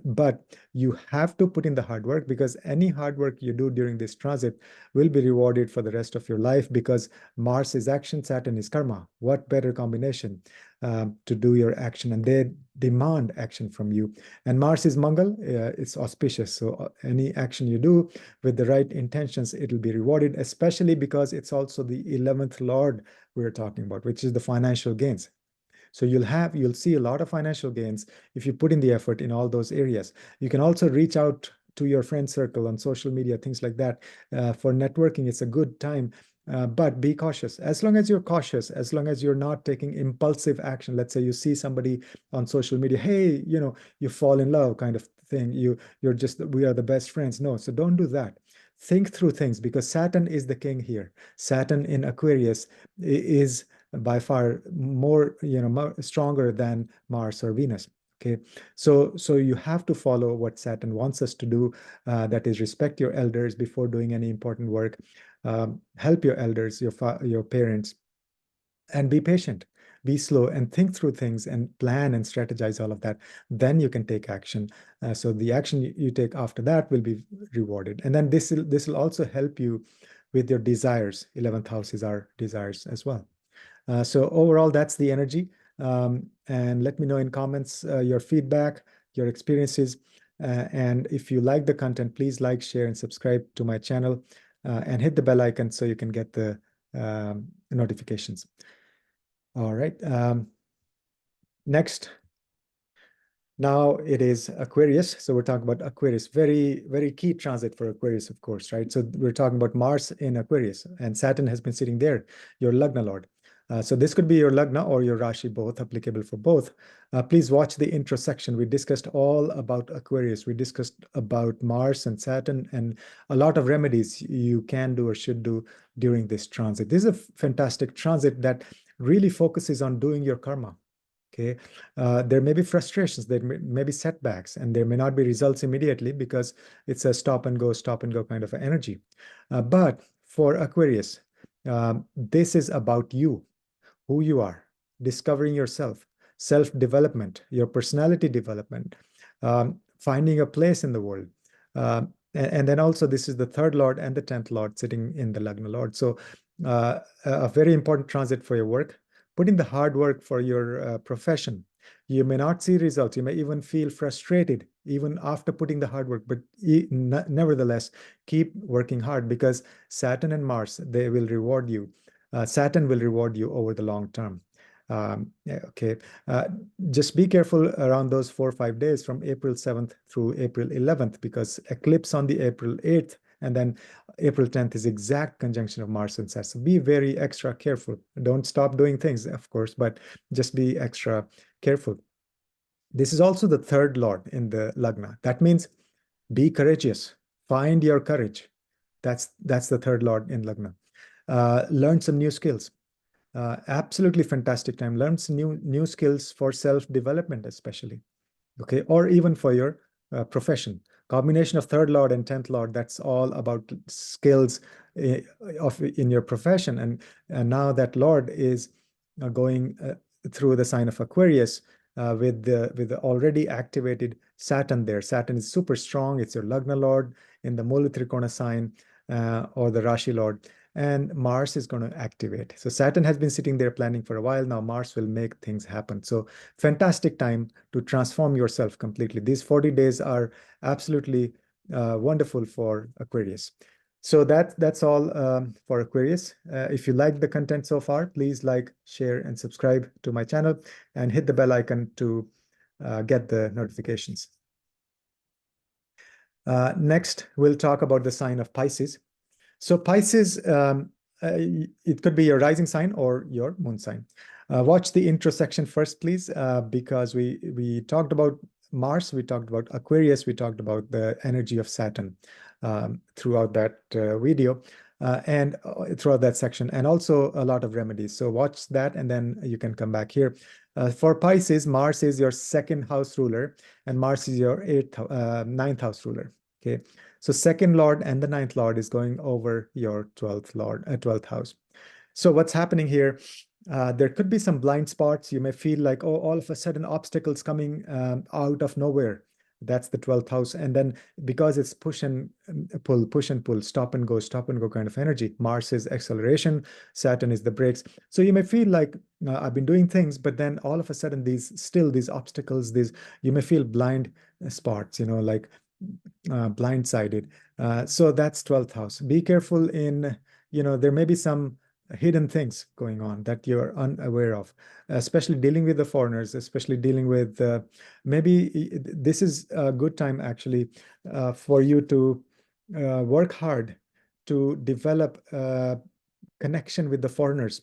But you have to put in the hard work, because any hard work you do during this transit will be rewarded for the rest of your life, because Mars is action, Saturn is karma. What better combination to do your action, and they demand action from you. And Mars is Mangal, it's auspicious. So any action you do with the right intentions, it'll be rewarded, especially because it's also the 11th Lord we're talking about, which is the financial gains. So you'll see a lot of financial gains if you put in the effort in all those areas. You can also reach out to your friend circle on social media, things like that. For networking, it's a good time. But be cautious. As long as you're cautious, as long as you're not taking impulsive action. Let's say you see somebody on social media, hey, you fall in love kind of thing. We are the best friends. No, so don't do that. Think through things, because Saturn is the king here. Saturn in Aquarius is by far more, stronger than Mars or Venus. Okay, so you have to follow what Saturn wants us to do. That is, respect your elders before doing any important work. Help your elders, your parents, and be patient. Be slow and think through things and plan and strategize all of that. Then you can take action. So the action you take after that will be rewarded. And then this will also help you with your desires. 11th house is our desires as well. So overall, that's the energy. And let me know in comments your feedback, your experiences. And if you like the content, please like, share, and subscribe to my channel, and hit the bell icon so you can get the notifications. All right. Next. Now it is Aquarius. So we're talking about Aquarius. Very, very key transit for Aquarius, of course, right? So we're talking about Mars in Aquarius, and Saturn has been sitting there, your Lagna Lord. So this could be your Lagna or your Rashi, both applicable for both. Please watch the intro section. We discussed all about Aquarius. We discussed about Mars and Saturn and a lot of remedies you can do or should do during this transit. This is a fantastic transit that really focuses on doing your karma. Okay, there may be frustrations, there may be setbacks, and there may not be results immediately because it's a stop and go kind of energy. But for Aquarius, this is about you, who you are, discovering yourself, self-development, your personality development, finding a place in the world. And then also, this is the third Lord and the 10th Lord sitting in the Lagna Lord. So a very important transit for your work. Put in the hard work for your profession. You may not see results. You may even feel frustrated even after putting the hard work, but nevertheless, keep working hard because Saturn and Mars, they will reward you. Saturn will reward you over the long term. Yeah, okay. Just be careful around those 4 or 5 days from April 7th through April 11th because eclipse on the April 8th and then April 10th is exact conjunction of Mars and Saturn. So be very extra careful. Don't stop doing things, of course, but just be extra careful. This is also the third Lord in the Lagna. That means be courageous. Find your courage. That's the third Lord in Lagna. Learn some new skills. Absolutely fantastic time. Learn some new skills for self-development, especially. Okay, or even for your profession. Combination of third Lord and 10th Lord, that's all about skills in your profession. And now that Lord is going through the sign of Aquarius with the already activated Saturn there. Saturn is super strong. It's your Lagna Lord in the Mula Trikona sign or the Rashi Lord. And Mars is going to activate. So Saturn has been sitting there planning for a while. Now Mars will make things happen. So fantastic time to transform yourself completely. These 40 days are absolutely wonderful for Aquarius. So that's all for Aquarius. If you like the content so far, please like, share, and subscribe to my channel and hit the bell icon to get the notifications. Next, we'll talk about the sign of Pisces. So Pisces, it could be your rising sign or your moon sign. Watch the intro section first, please, because we talked about Mars, we talked about Aquarius, we talked about the energy of Saturn throughout that video and throughout that section, and also a lot of remedies. So watch that, and then you can come back here. For Pisces, Mars is your second house ruler, and Mars is your ninth house ruler. Okay, so second Lord and the ninth Lord is going over your 12th house. So what's happening here? There could be some blind spots. You may feel like, oh, all of a sudden obstacles coming out of nowhere. That's the 12th house. And then because it's push and pull, stop and go kind of energy. Mars is acceleration, Saturn is the brakes. So you may feel like I've been doing things, but then all of a sudden these obstacles, you may feel blind spots, like blindsided. So that's 12th house. Be careful there may be some hidden things going on that you're unaware of, especially dealing with the foreigners, especially dealing with maybe this is a good time actually for you to work hard to develop connection with the foreigners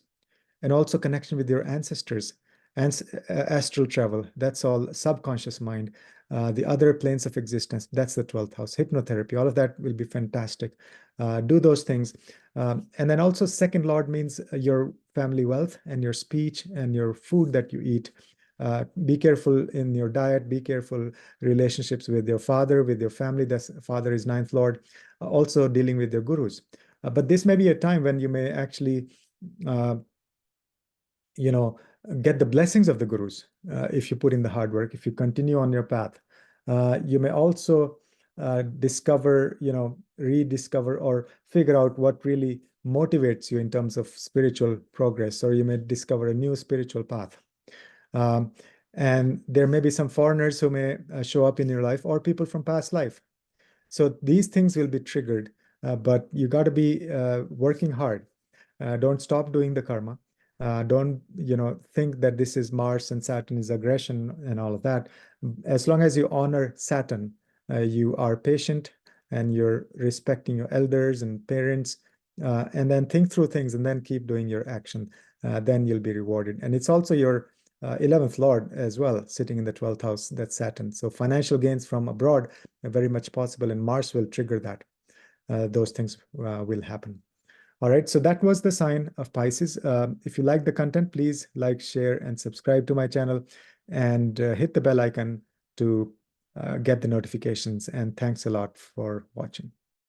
and also connection with your ancestors and astral travel. That's all subconscious mind. The other planes of existence, that's the 12th house. Hypnotherapy, all of that will be fantastic. Do those things. And then also second Lord means your family wealth and your speech and your food that you eat. Be careful in your diet, be careful relationships with your father, with your family. That's father is ninth lord. Also dealing with your gurus. But this may be a time when you may actually uh, you know, get the blessings of the gurus if you put in the hard work, if you continue on your path. You may also discover, rediscover or figure out what really motivates you in terms of spiritual progress, or you may discover a new spiritual path. Um, and there may be some foreigners who may show up in your life, or people from past life. So these things will be triggered, but you got to be working hard. Don't stop doing the karma. Don't think that this is Mars and Saturn is aggression and all of that. As long as you honor Saturn, you are patient and you're respecting your elders and parents, and then think through things and then keep doing your action. Then you'll be rewarded. And it's also your 11th Lord as well, sitting in the 12th house. That's Saturn. So financial gains from abroad are very much possible, and Mars will trigger that. Those things will happen. All right, so that was the sign of Pisces. If you like the content, please like, share, and subscribe to my channel, and hit the bell icon to get the notifications. And thanks a lot for watching.